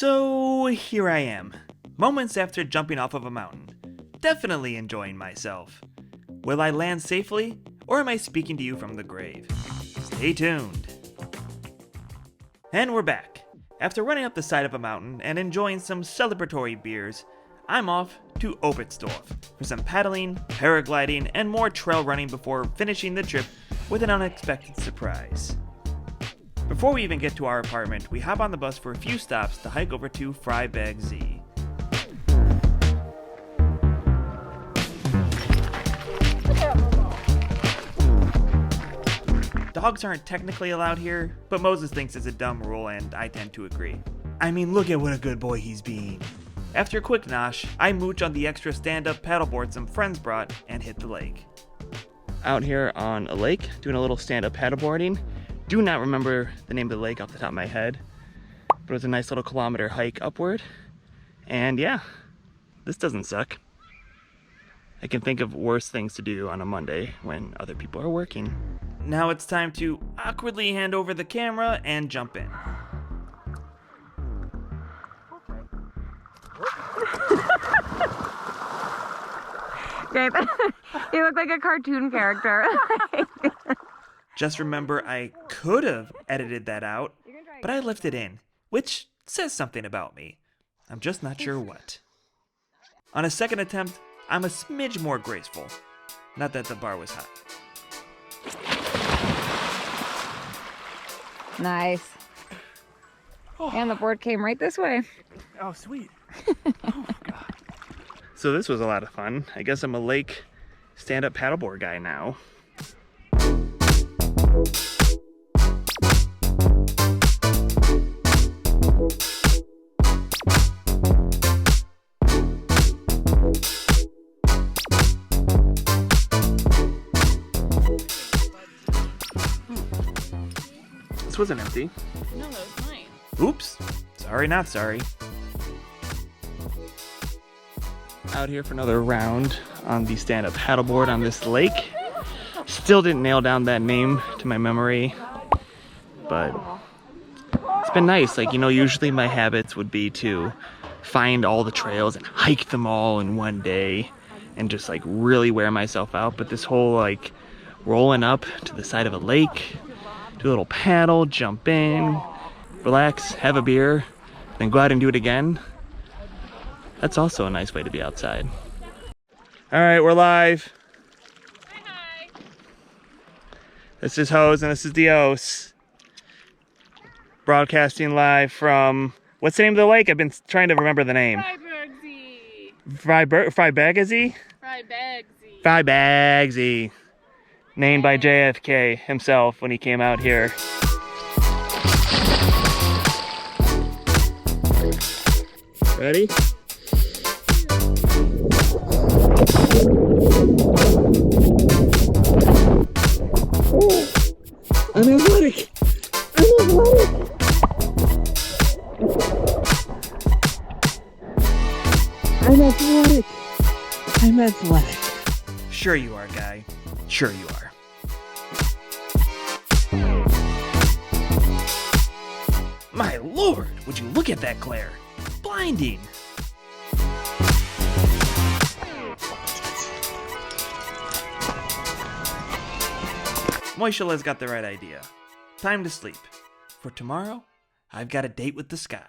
So here I am, moments after jumping off of a mountain, definitely enjoying myself. Will I land safely, or am I speaking to you from the grave? Stay tuned. And we're back. After running up the side of a mountain and enjoying some celebratory beers, I'm off to Oberstdorf for some paddling, paragliding, and more trail running before finishing the trip with an unexpected surprise. Before we even get to our apartment, we hop on the bus for a few stops to hike over to Freiberg See. Dogs aren't technically allowed here, but Moses thinks it's a dumb rule and I tend to agree. I mean, look at what a good boy he's being. After a quick nosh, I mooch on the extra stand-up paddleboard some friends brought and hit the lake. Out here on a lake, doing a little stand-up paddleboarding. Do not remember the name of the lake off the top of my head, but it was a nice little kilometer hike upward. And yeah, this doesn't suck. I can think of worse things to do on a Monday when other people are working. Now it's time to awkwardly hand over the camera and jump in. Gabe, you look like a cartoon character. Just remember, I could have edited that out, but I left it in, which says something about me. I'm just not sure what. On a second attempt, I'm a smidge more graceful. Not that the bar was high. Nice. Oh. And the board came right this way. Oh, sweet. Oh, God. So this was a lot of fun. I guess I'm a lake stand-up paddleboard guy now. This wasn't empty. No, that was mine. Oops. Sorry, not sorry. Out here for another round on the stand-up paddleboard on this lake. Still didn't nail down that name to my memory, but it's been nice. Like, you know, usually my habits would be to find all the trails and hike them all in one day and just like really wear myself out. But this whole like rolling up to the side of a lake, do a little paddle, jump in, relax, have a beer, then go out and do it again. That's also a nice way to be outside. All right, we're live. Hi. This is Hose and this is Dios. Broadcasting live from, what's the name of the lake? I've been trying to remember the name. Freiberg See. Freiberg See? Freiberg See. Freiberg See. Named by JFK himself when he came out here. Ready? I'm athletic! I'm athletic! I'm athletic! I'm athletic. Sure you are, guy. Sure you are. My lord, would you look at that glare? Blinding! Moishala's got the right idea. Time to sleep. For tomorrow, I've got a date with the sky.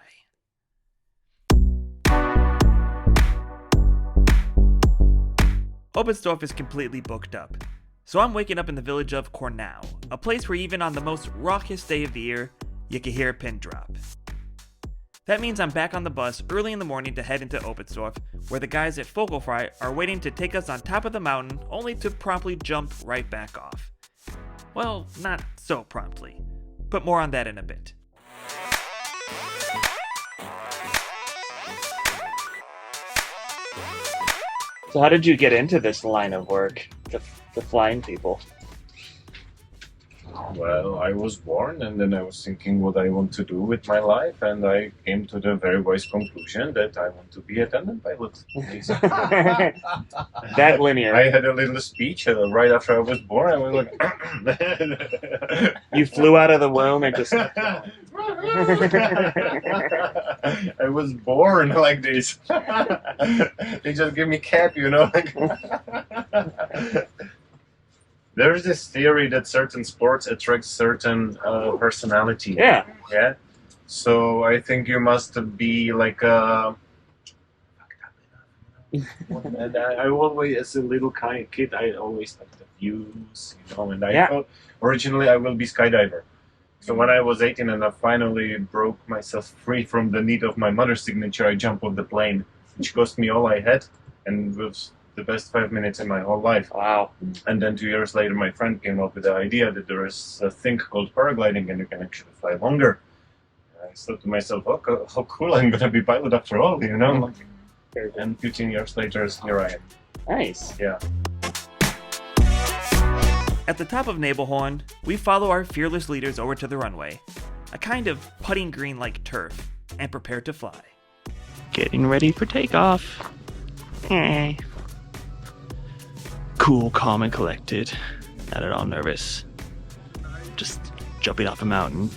Oberstdorf is completely booked up, so I'm waking up in the village of Kornau, a place where even on the most raucous day of the year, you can hear a pin drop. That means I'm back on the bus early in the morning to head into Oberstdorf, where the guys at Vogelfrei are waiting to take us on top of the mountain, only to promptly jump right back off. Well, not so promptly, but more on that in a bit. So how did you get into this line of work, the flying people? Well, I was born and then I was thinking what I want to do with my life, and I came to the very wise conclusion that I want to be a tandem pilot. That linear. I had a little speech right after I was born. I was like... You flew out of the womb and just... I was born like this. They just give me cap, you know. There's this theory that certain sports attract certain personality. Yeah. Yeah. So I think you must be like a. And I always, as a little kid, I always liked the views, you know. And I thought originally I will be skydiver. So when I was 18 and I finally broke myself free from the need of my mother's signature, I jumped off the plane, which cost me all I had, and was the best 5 minutes in my whole life. Wow. And then 2 years later, my friend came up with the idea that there is a thing called paragliding, and you can actually fly longer. I thought to myself, oh, how cool, I'm gonna be pilot after all, you know? And 15 years later, here I am. Nice. Yeah. At the top of Nebelhorn, we follow our fearless leaders over to the runway, a kind of putting green like turf, and prepare to fly. Getting ready for takeoff. Cool, calm, and collected. Not at all nervous. Just jumping off a mountain.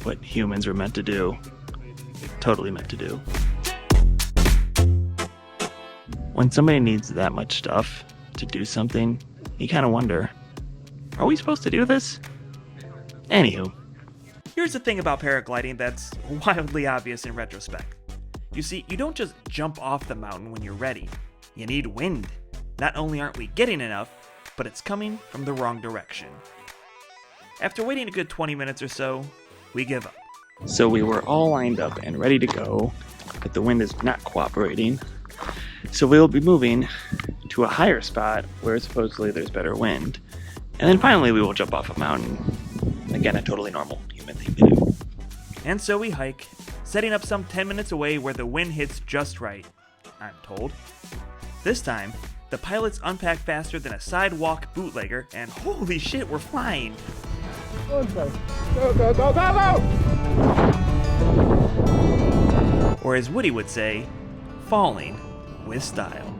What humans were meant to do. Totally meant to do. When somebody needs that much stuff to do something, you kind of wonder, are we supposed to do this? Anywho. Here's the thing about paragliding that's wildly obvious in retrospect. You see, you don't just jump off the mountain when you're ready. You need wind. Not only aren't we getting enough, but it's coming from the wrong direction. After waiting a good 20 minutes or so, we give up. So we were all lined up and ready to go, but the wind is not cooperating. So we'll be moving to a higher spot where supposedly there's better wind. And then finally we will jump off a mountain. Again, a totally normal human thing to do. And so we hike, setting up some 10 minutes away where the wind hits just right, I'm told. This time, the pilots unpack faster than a sidewalk bootlegger, and holy shit, we're flying! Go, go, go, go, go, go! Or as Woody would say, falling with style.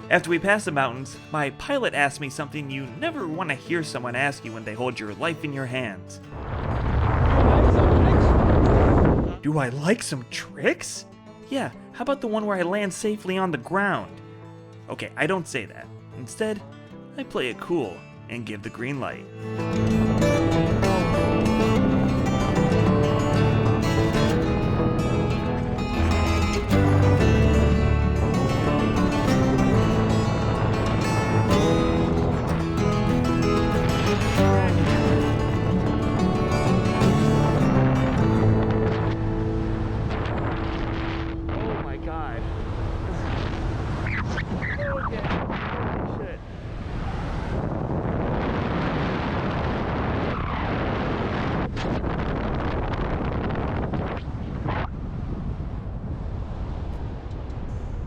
After we pass the mountains, my pilot asked me something you never want to hear someone ask you when they hold your life in your hands. Do I like some tricks? Yeah, how about the one where I land safely on the ground? Okay, I don't say that. Instead, I play it cool and give the green light.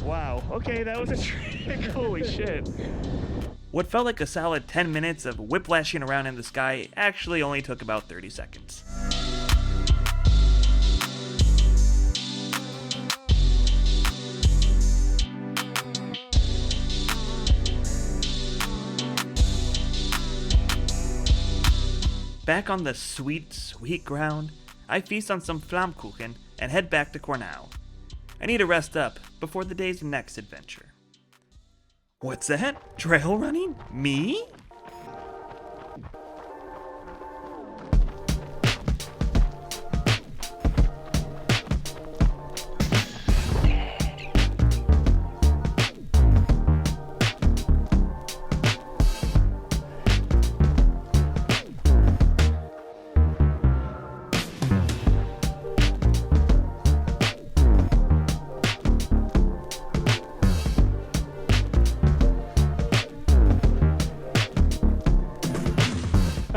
Wow, okay, that was a trick. Holy shit. What felt like a solid 10 minutes of whiplashing around in the sky actually only took about 30 seconds. Back on the sweet, sweet ground, I feast on some Flammkuchen and head back to Cornell. I need to rest up before the day's next adventure. What's that? Trail running? Me?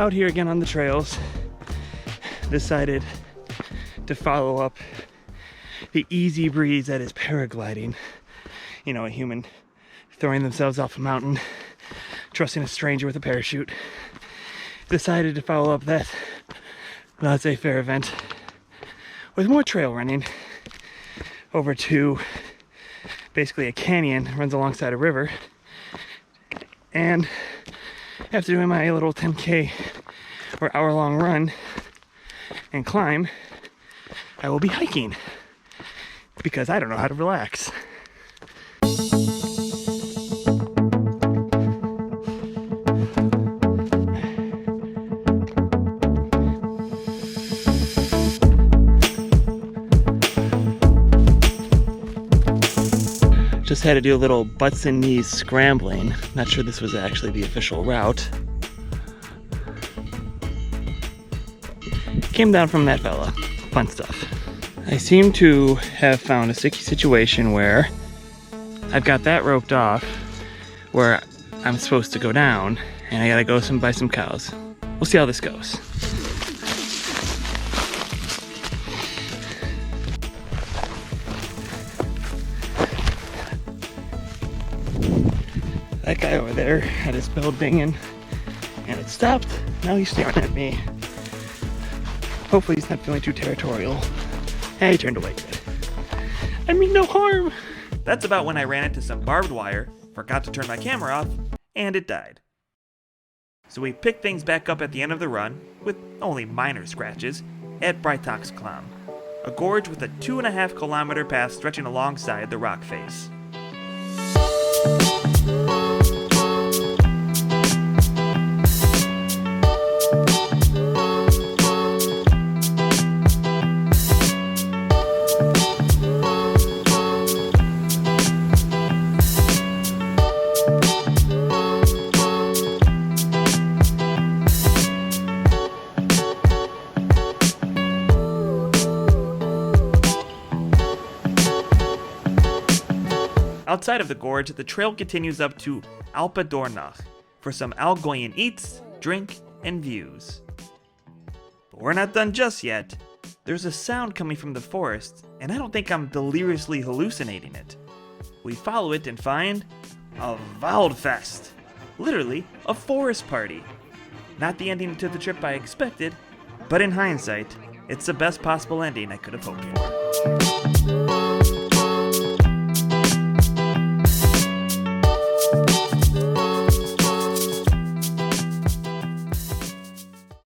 out here again on the trails, decided to follow up the easy breeze that is paragliding. You know, a human throwing themselves off a mountain, trusting a stranger with a parachute. Decided to follow up that laissez-faire event with more trail running over to basically a canyon that runs alongside a river. And after doing my little 10K or hour-long run and climb, I will be hiking because I don't know how to relax. Just had to do a little butts and knees scrambling. Not sure this was actually the official route. Came down from that fella. Fun stuff. I seem to have found a sticky situation where I've got that roped off where I'm supposed to go down, and I gotta go buy some cows. We'll see how this goes. That guy over there had his bell dinging, and it stopped. Now he's staring at me. Hopefully he's not feeling too territorial. Hey, he turned away. Good. I mean no harm. That's about when I ran into some barbed wire, forgot to turn my camera off, and it died. So we picked things back up at the end of the run, with only minor scratches, at Breitachsklamm, a gorge with a 2.5 kilometer path stretching alongside the rock face. Outside of the gorge, the trail continues up to Oberstdorf for some Allgäuer eats, drink, and views. But we're not done just yet. There's a sound coming from the forest, and I don't think I'm deliriously hallucinating it. We follow it and find a Waldfest. Literally, a forest party. Not the ending to the trip I expected, but in hindsight, it's the best possible ending I could have hoped for.